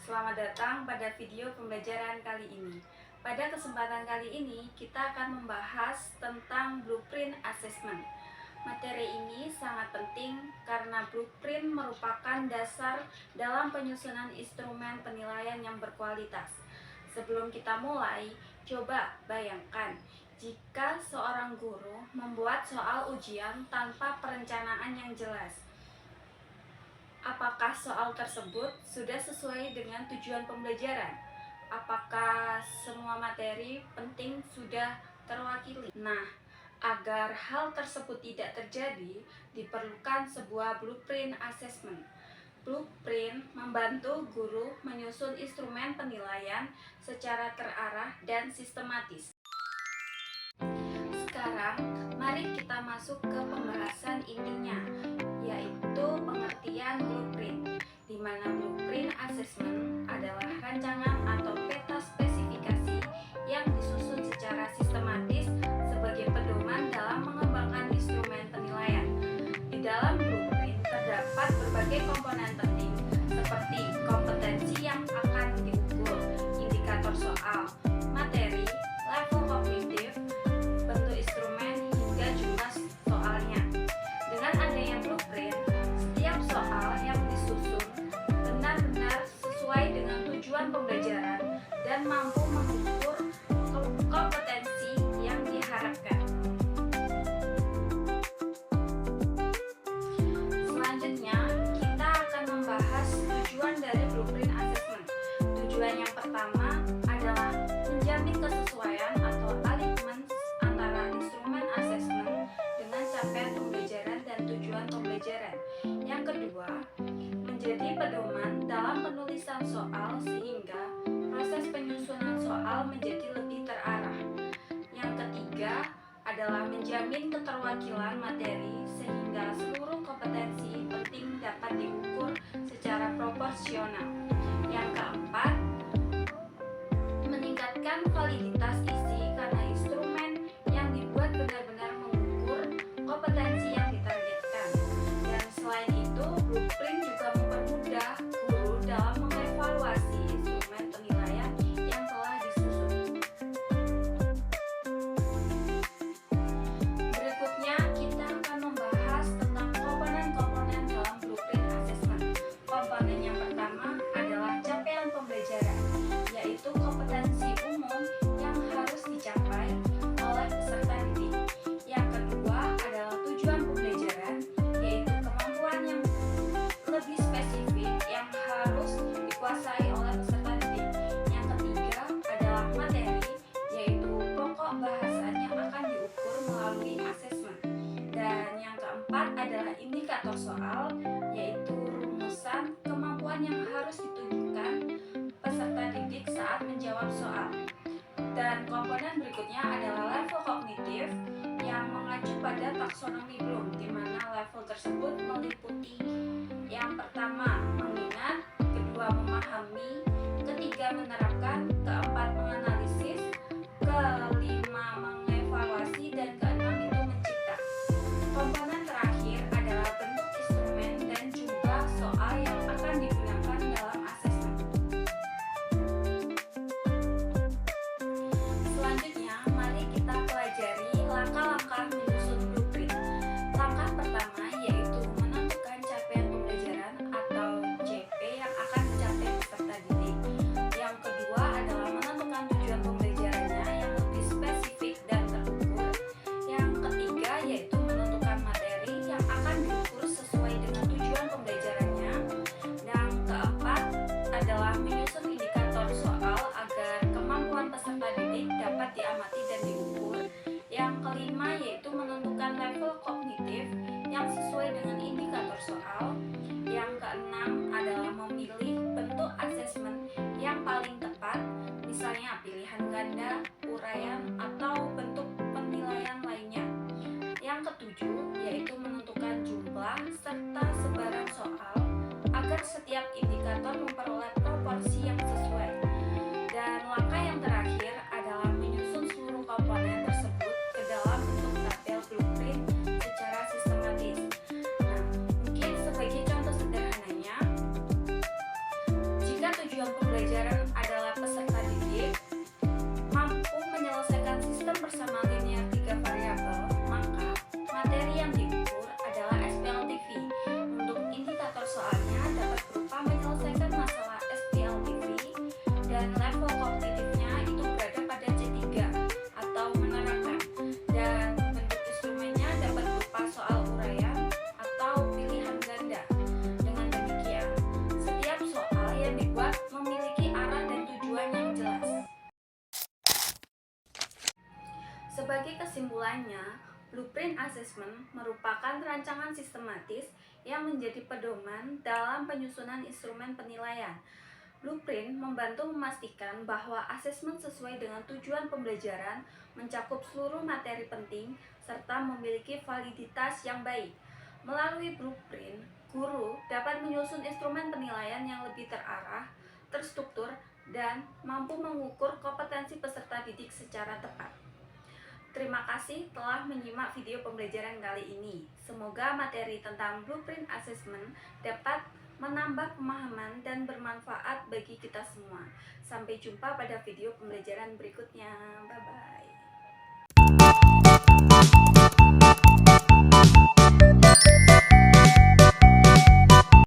Selamat datang pada video pembelajaran kali ini. Pada kesempatan kali ini, kita akan membahas tentang blueprint assessment. Materi ini sangat penting karena blueprint merupakan dasar dalam penyusunan instrumen penilaian yang berkualitas. Sebelum kita mulai, coba bayangkan jika seorang guru membuat soal ujian tanpa perencanaan yang jelas. Apakah soal tersebut sudah sesuai dengan tujuan pembelajaran? Apakah semua materi penting sudah terwakili? Nah, agar hal tersebut tidak terjadi, diperlukan sebuah blueprint assessment. Blueprint membantu guru menyusun instrumen penilaian secara terarah dan sistematis. Sekarang, mari kita masuk ke pembahasan intinya, yaitu pengertian blueprint, di mana blueprint assessment adalah rancangan atau peta spesifikasi yang disusun secara sistematis sebagai pedoman dalam mengembangkan instrumen penilaian. Di dalam blueprint terdapat berbagai komponen penting seperti kompetensi yang akan diukur, indikator soal, materi, level kognitif, bentuk instrumen, hingga jumlah soalnya. Dengan adanya blueprint, setiap soal yang disusun benar-benar sesuai dengan tujuan pembelajaran dan mampu mengukur kompetensi yang diharapkan. Selanjutnya, kita akan membahas tujuan dari blueprint assessment. Tujuan yang pertama adalah menjamin kesesuaian atau alignment antara instrumen assessment dengan capaian pembelajaran dan tujuan pembelajaran. Yang kedua, menjadi pedoman dalam penulisan soal sehingga proses penyusunan soal menjadi lebih terarah. Yang ketiga adalah menjamin keterwakilan materi sehingga seluruh kompetensi penting dapat diukur secara proporsional. Yang keempat, meningkatkan validitas isi karena instrumen yang dibuat benar-benar mengukur kompetensi yang ditargetkan. Dan selain itu, blueprint juga mempermudah guru dalam mengevaluasi instrumen penilaian yang telah disusun. Berikutnya, kita akan membahas tentang komponen-komponen dalam blueprint assessment. Komponen yang pertama adalah capaian pembelajaran, yaitu kompetensi umum yang harus dicapai oleh peserta didik. Yang kedua adalah tujuan pembelajaran, yaitu kemampuan yang lebih spesifik yang harus dikuasai oleh peserta didik. Yang ketiga adalah materi, yaitu pokok bahasan yang akan diukur melalui asesmen. Dan yang keempat adalah indikator soal, yaitu rumusan kemampuan yang harus ditunjukkan peserta didik saat menjawab soal. Dan komponen berikutnya adalah level kognitif yang mengacu pada taksonomi Bloom, di mana level tersebut meliputi yang pertama mengingat, kedua memahami, ketiga menerapkan, keempat menganalisis, kelima mengevaluasi, dan keenam itu mencipta. Komponen terakhir adalah bentuk instrumen dan jumlah soal yang akan digunakan dalam asesmen. Selanjutnya, mari kita pelajari langkah-langkah menyusun blueprint. Langkah pertama yaitu menentukan capaian pembelajaran atau CP yang akan dicapai peserta didik. Yang kedua adalah menentukan tujuan pembelajarannya yang lebih spesifik dan terukur. Yang ketiga yaitu menentukan materi yang akan diukur sesuai dengan tujuan pembelajarannya. Yang keempat adalah menyusun indikator soal agar kemampuan peserta didik dapat diamati dan diukur. Yang kelima yaitu menentukan level kognitif yang sesuai dengan indikator soal. Yang keenam adalah memilih bentuk asesmen yang paling tepat, misalnya pilihan ganda, uraian, atau bentuk penilaian lainnya. Yang ketujuh yaitu menentukan jumlah serta sebaran soal agar setiap indikator memperoleh proporsi yang sesuai. Dan langkah yang terakhir adalah menyusun seluruh komponen tersebut ke dalam bentuk tabel blueprint secara sistematis. Nah, mungkin sebagai contoh sederhananya, jika tujuan pembelajaran adalah peserta didik mampu menyelesaikan sistem bersama linear 3 variabel, maka materi yang diukur adalah SPLTV. Untuk indikator soalnya dapat berupa menyelesaikan masalah SPLTV dan level kognitifnya itu berada pada C3 atau menerapkan, dan bentuk instrumennya dapat berupa soal uraian atau pilihan ganda. Dengan demikian, setiap soal yang dibuat memiliki arah dan tujuan yang jelas. Sebagai kesimpulannya, blueprint assessment merupakan rancangan sistematis yang menjadi pedoman dalam penyusunan instrumen penilaian. Blueprint membantu memastikan bahwa asesmen sesuai dengan tujuan pembelajaran, mencakup seluruh materi penting, serta memiliki validitas yang baik. Melalui blueprint, guru dapat menyusun instrumen penilaian yang lebih terarah, terstruktur, dan mampu mengukur kompetensi peserta didik secara tepat. Terima kasih telah menyimak video pembelajaran kali ini. Semoga materi tentang blueprint assessment dapat menambah pemahaman dan bermanfaat bagi kita semua. Sampai jumpa pada video pembelajaran berikutnya. Bye-bye.